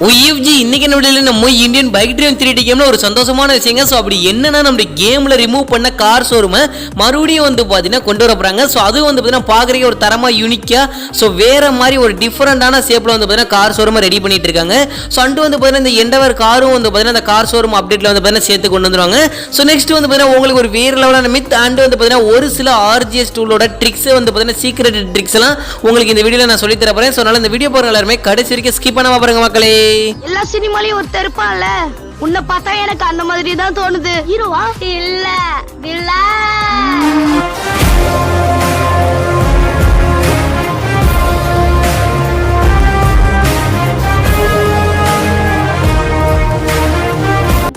OFG இன்னைக்கு வீடியோல நம்ம இந்தியன் பைக் டிரைவ் 3D கேம்ல ஒரு சந்தோஷமான விஷயங்க. சோ அப்படி என்னன்னா நம்ம கேம்ல ரிமூவ் பண்ண கார் ஷோரூம் மறுபடியும் வந்து பாத்தீங்கன்னா கொண்டு வர போறாங்க. சோ அது வந்து பாத்தீங்கன்னா பாக்குறதுக்கு ஒரு தரமா யூனிக்கா சோ வேற மாதிரி ஒரு டிஃபரெண்டான ஷேப்ல வந்து பாத்தீங்கன்னா கார் ஷோரூம் ரெடி பண்ணிட்டு இருக்காங்க. சோ அண்ட் வந்து பாத்தீங்கன்னா இந்த எண்டவர் காரும் வந்து பாத்தீங்கன்னா அந்த கார் ஷோரூம் அப்டேட்ல வந்து பாத்தீங்கன்னா சேர்த்து கொண்டு வந்துருவாங்க. சோ நெக்ஸ்ட் வந்து பாத்தீங்கன்னா உங்களுக்கு ஒரு வேற லெவலான மித் அண்ட் வந்து பாத்தீங்கன்னா ஒரு சில RGS டூலோட ட்ரிக்ஸ் வந்து பாத்தீங்கன்னா சீக்ரெட் ட்ரிக்ஸ் எல்லாம் உங்களுக்கு இந்த வீடியோல நான் சொல்லி தர போறேன். சோ அதனால இந்த வீடியோ போற எல்லாரும் கடைசி வரைக்கும் ஸ்கிப் பண்ணாம பாருங்க மக்களே. எல்லா சினிமாலயும் ஒருத்தர் இருப்பான்ல, உன்னை பார்த்தா எனக்கு அந்த மாதிரி தான் தோணுது. ஹீரோவா இல்ல வில்லன்.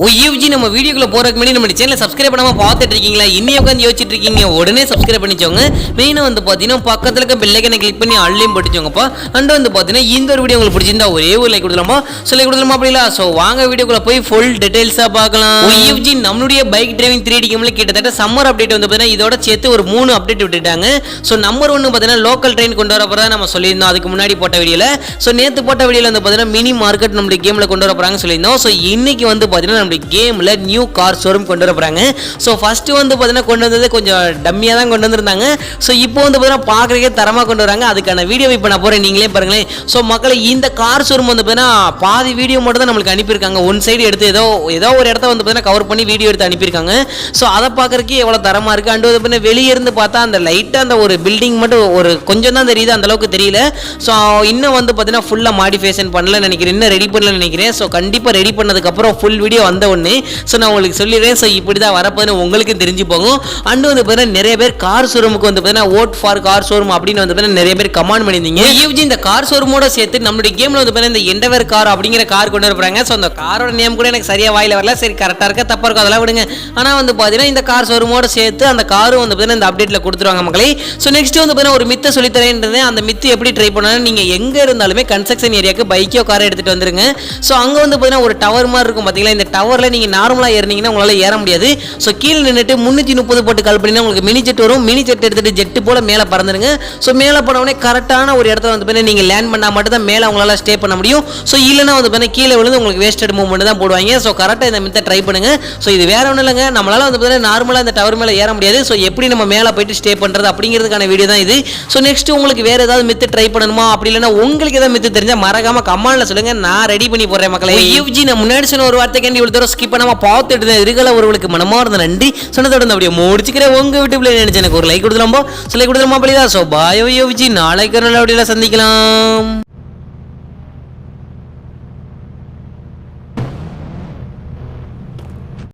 OFG நம்ம வீடியோக்குள்ள போறதுக்கு முன்னாடி நம்ம சேனலை சப்ஸ்கிரைப் பண்ணாம பார்த்துட்டு இருக்கீங்களா? இன்னும் உட்காந்து யோசிச்சுட்டு இருக்கீங்க, உடனே சப்ஸ்கிரைப் பண்ணிச்சோங்க. மெயினா வந்து பாத்தீங்கன்னா பக்கத்துல இருக்க பெல் ஐகானை கிளிக் பண்ணி ஆன்லைன் படிச்சோங்கப்பா. அண்ட் வந்து பாத்தீங்கன்னா இந்த ஒரு வீடியோ உங்களுக்கு பிடிச்சிருந்தா ஒரே ஒரு லைக் கொடுக்கலாமா? சொல்லி கொடுக்கலாமா அப்படில? சோ வாங்க வீடியோக்குள்ள போய் ஃபுல் டீடைல்ஸா பார்க்கலாம். OFG நம்மளுடைய பைக் டிரைவிங் 3D கேம்ல கிட்டத்தட்ட சம்மர் அப்டேட் வந்து பாத்தீங்கன்னா இதோட சேர்த்து ஒரு 3 அப்டேட் விட்டுட்டாங்க. சோ நம்பர் 1 பாத்தீங்கன்னா லோக்கல் ட்ரெயின் கொண்டு வர போறதா நம்ம சொல்லியிருந்தோம் அதுக்கு முன்னாடி போட்ட வீடியோல. சோ நேத்து போட்ட வீடியோல வந்து பாத்தீங்கன்னா மினி மார்க்கெட் நம்மளுடைய கேம்ல கொண்டு வர போறாங்க சொல்லியிருந்தோம். சோ இன்னைக்கு வந்து பாத்தீங்கன்னா கேம்ல நியூ கார் ஷோரூம் கொண்டு வர போறாங்க. சோ ஃபர்ஸ்ட் வந்து பாத்தீங்கன்னா கொண்டு வந்தது கொஞ்சம் டம்மியா தான் கொண்டு வந்திருந்தாங்க. சோ இப்போ வந்து பாத்தீங்கன்னா பாக்குறதுக்கே தரமா கொண்டு வராங்க. அதுக்கான வீடியோ இப்ப நான் போறேன், நீங்களே பாருங்களேன். சோ மக்களே இந்த கார் ஷோரூம் வந்து பாத்தீங்கன்னா பாதி வீடியோ மட்டும் தான் நம்மளுக்கு அனுப்பியிருக்காங்க. ஒன் சைடு எடுத்து ஏதோ ஒரு இடத்த வந்து பாத்தீங்கன்னா கவர் பண்ணி வீடியோ எடுத்து அனுப்பியிருக்காங்க. சோ அதை பாக்குறதுக்கு எவ்வளவு தரமா இருக்கு. அண்ட் வந்து பாத்தீங்கன்னா வெளியே இருந்து பார்த்தா அந்த லைட்டா அந்த ஒரு பில்டிங் மட்டும் ஒரு கொஞ்சம் தான் தெரியுது, அந்த அளவுக்கு தெரியல. சோ இன்னும் வந்து பாத்தீங்கன்னா ஃபுல்லா மாடிஃபிகேஷன் பண்ணல நினைக்கிறேன், இன்னும் ரெடி பண்ணல நினைக்கிறேன். சோ கண்டிப்பா ரெடி பண்ணதுக்கு அப்புறம் ஃபுல் வீடியோ வந்த உடனே சோ நான் உங்களுக்கு சொல்லிடுறேன். சோ இப்படி தான் வரப்போகுது உங்களுக்கு தெரிஞ்சு போகும். அண்ட் வந்து பாத்தீங்கன்னா நிறைய பேர் கார் ஷோரூமுக்கு வந்து பாத்தீங்கன்னா ஓட் ஃபார் கார் ஷோரூம் அப்படின்னு வந்து பாத்தீங்கன்னா நிறைய பேர் கமெண்ட் பண்ணிருந்தீங்க. OFG இந்த கார் ஷோரூமோட சேர்த்து நம்மளுடைய கேம்ல வந்து பாத்தீங்கன்னா இந்த எண்டவர் கார் அப்படிங்கிற கார் கொண்டு வரப்போறாங்க. சோ அந்த காரோட நேம் கூட எனக்கு சரியா வாயில வரல. சரி கரெக்டா இருக்கா தப்பா இருக்கா அதெல்லாம் விடுங்க. ஆனா வந்து பாத்தீங்கன்னா இந்த கார் ஷோரூமோட சேர்த்து அந்த காரும் வந்து பாத்தீங்கன்னா இந்த அப்டேட்ல கொடுத்துருவாங்க மக்களே. சோ நெக்ஸ்ட் வந்து பாத்தீங்கன்னா ஒரு மித்த சொல்லி தரேன்றதே அந்த மித்து எப்படி ட்ரை பண்ணணும், நீங்க எங்க இருந்தாலுமே கன்ஸ்ட்ரக்ஷன் ஏரியாக்கு பைக்கோ காரை எடுத்துட்டு வந்துருங்க. சோ அங்க வந்து பாத்தீங்கன்னா ஒரு டவர் மாதிரி இருக்கும் பாத்தீங்களா, இந்த டவர்ல நீங்க நார்மலா ஏறினீங்கன்னா உங்களால ஏற முடியாது. சோ கீழ நின்னுட்டு 330 போட்டு கால் பண்ணினா உங்களுக்கு மினி ஜெட் வரும். மினி ஜெட் எடுத்துட்டு ஜெட் போல மேல பறந்துருங்க. சோ மேல போனவனே கரெக்டான ஒரு இடத்துல வந்து பாத்தீங்கன்னா நீங்க லேண்ட் பண்ணா மட்டும் தான் மேல உங்களால ஸ்டே பண்ண முடியும். சோ இல்லனா வந்து பாத்தீங்கன்னா கீழ விழுந்து உங்களுக்கு வேஸ்டட் மூவ்மெண்ட் தான் போடுவாங்க. சோ கரெக்ட்டா இந்த மெத்தட் ட்ரை பண்ணுங்க. சோ இது வேற ஒண்ணும் இல்லங்க, நம்மளால வந்து பாத்தீங்கன்னா நார்மலா இந்த டவர் மேல ஏற முடியாது. சோ எப்படி நம்ம மேல போயிட்டு ஸ்டே பண்றது அப்படிங்கிறதுக்கான வீடியோ தான் இது. சோ நெக்ஸ்ட் உங்களுக்கு வேற ஏதாவது மெத்தட் ட்ரை பண்ணணுமா, அப்படி இல்லனா உங்களுக்கு ஏதாவது மெத்தட் தெரிஞ்சா மறக்காம கமெண்ட்ல சொல்லுங்க, நான் ரெடி பண்ணி போடுறேன் மக்களே. OFG நான் முன்னாடி சொன்ன ஒரு வார்த்தைக்கு இவ்வளவு தூரம் ஸ்கிப் பண்ணாம பார்த்துட்டு இருக்கல ஒருவளுக்கு மனமார்ந்த நன்றி சொன்னதோட அப்படியே முடிச்சுக்கிறேன். உங்க வீட்டுல நினைச்சு எனக்கு ஒரு லைக் கொடுத்துலாம்போ, லைக் கொடுத்துலாமா அப்படிதான். சோ பாய் OFG, நாளைக்கு நல்ல வீடியோல சந்திக்கலாம்.